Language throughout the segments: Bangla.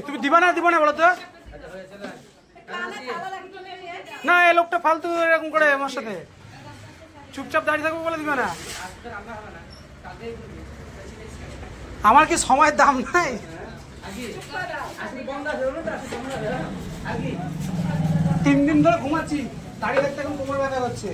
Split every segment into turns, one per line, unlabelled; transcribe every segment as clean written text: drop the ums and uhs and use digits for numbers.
তুমি দিবা না বলো তো না, এই লোকটা ফালতু এরকম করে আমার সাথে চুপচাপ দাঁড়িয়ে থাকবো বলে দিবে না। আমার কি সময়ের দাম নাই? 3 দিন ধরে ঘুমাচ্ছি, দাঁড়িয়ে থাকতে এখন কোমর ব্যথা হচ্ছে।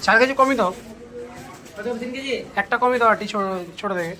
চার কেজি কমই দাও, একটা কমই দাও, আটি ছোট দেখে।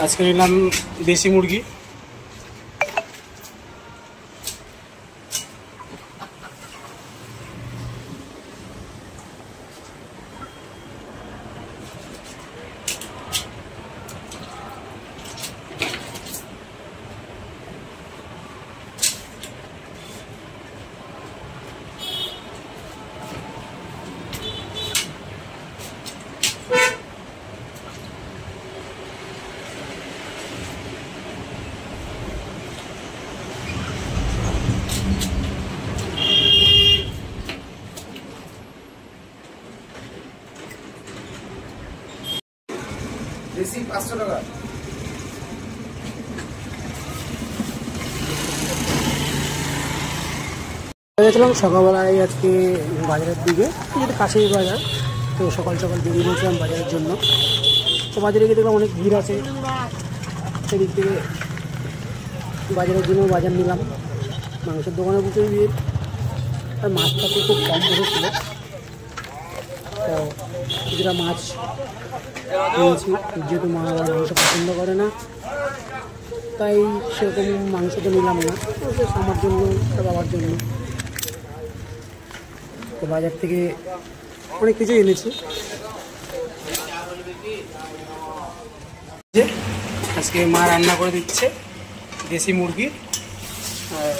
আজকে নিলাম দেশি মুরগি, দেশি 500 টাকা। গেছিলাম সকালবেলায় আজকে বাজারের দিকে, কাছেই বাজার, তো সকাল সকাল বেরিয়ে গেছিলাম বাজারের জন্য। তো বাজারে গিয়ে দেখলাম অনেক ভিড় আছে, সেদিক থেকে বাজারের জন্য বাজার নিলাম। মাংসের দোকানে বুঝে ভিড়, আর মাছটাকে খুব কম বসেছিল, তো কিছুটা মাছ কিনেছি। যেহেতু মা আবার মাংস পছন্দ করে না, তাই সেরকম মাংস তো নিলাম না, আমার জন্য বাবার জন্য। তো বাজার থেকে অনেক কিছু এনেছি। আজকে মা রান্না করে দিচ্ছে দেশি মুরগি, আর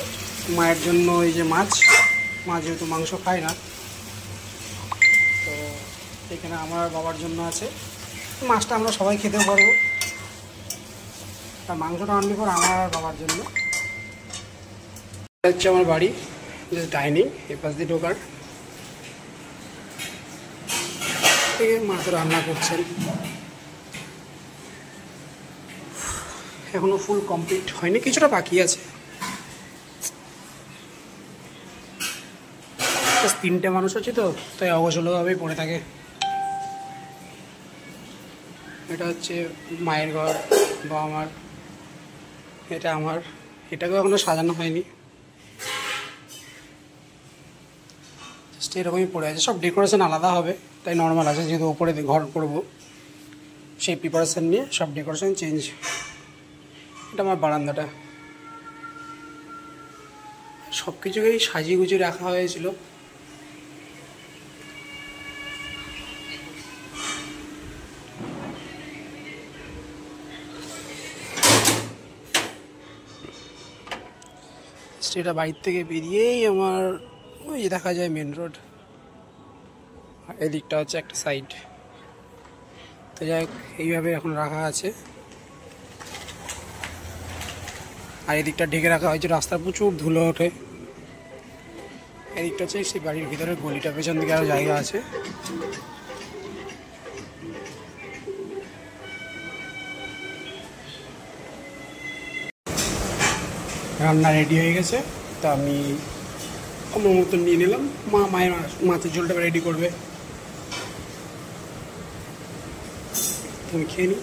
মায়ের জন্য এই যে মাছ, মা যেহেতু মাংস খায় না, তো এখানে আমার বাবার জন্য আছে। মাছটা আমরা সবাই খেতেও পারবো, আর মাংসটা আনলি পর আমার আর বাবার জন্য। এটা হচ্ছে আমার বাড়ি, ডাইনিং, এ পাশ দিয়ে ঢোকার থেকে মা তো রান্না করছেন। এখনো ফুল কমপ্লিট হয়নি, কিছুটা বাকি আছে। 3টে মানুষ আছে তো, তাই অগোছালোভাবেই পড়ে থাকে। এটা হচ্ছে মায়ের ঘর, বাবা মার, এটা আমার, এটাকেও এখনো সাজানো হয়নি, জাস্ট এরকমই পড়ে আছে। সব ডেকোরেশন আলাদা হবে, তাই নর্মাল আছে, যেহেতু ওপরে ঘর করবো সেই প্রিপারেশন নিয়ে সব ডেকোরেশন চেঞ্জ। এটা আমার বারান্দাটা, সব কিছুকেই সাজিয়ে গুছিয়ে রাখা হয়েছিল। সেটা বাড়ির থেকে বেরিয়েই আমার ওই দেখা যায় মেন রোড, এদিকটা হচ্ছে একটা সাইড। তো যাই হোক, এইভাবে এখন রাখা আছে। আর এদিকটা ঢেকে রাখা হয়েছে, রাস্তায় প্রচুর ধুলো ওঠে। এদিকটা হচ্ছে সেই বাড়ির ভিতরে গলিটা, পেছন দিকে আরও জায়গা আছে। রান্না রেডি হয়ে গেছে, তা আমি আমার মতন নিয়ে নিলাম। মায়ের মাছের ঝোলটা রেডি করবে, তুমি খেয়ে নিই।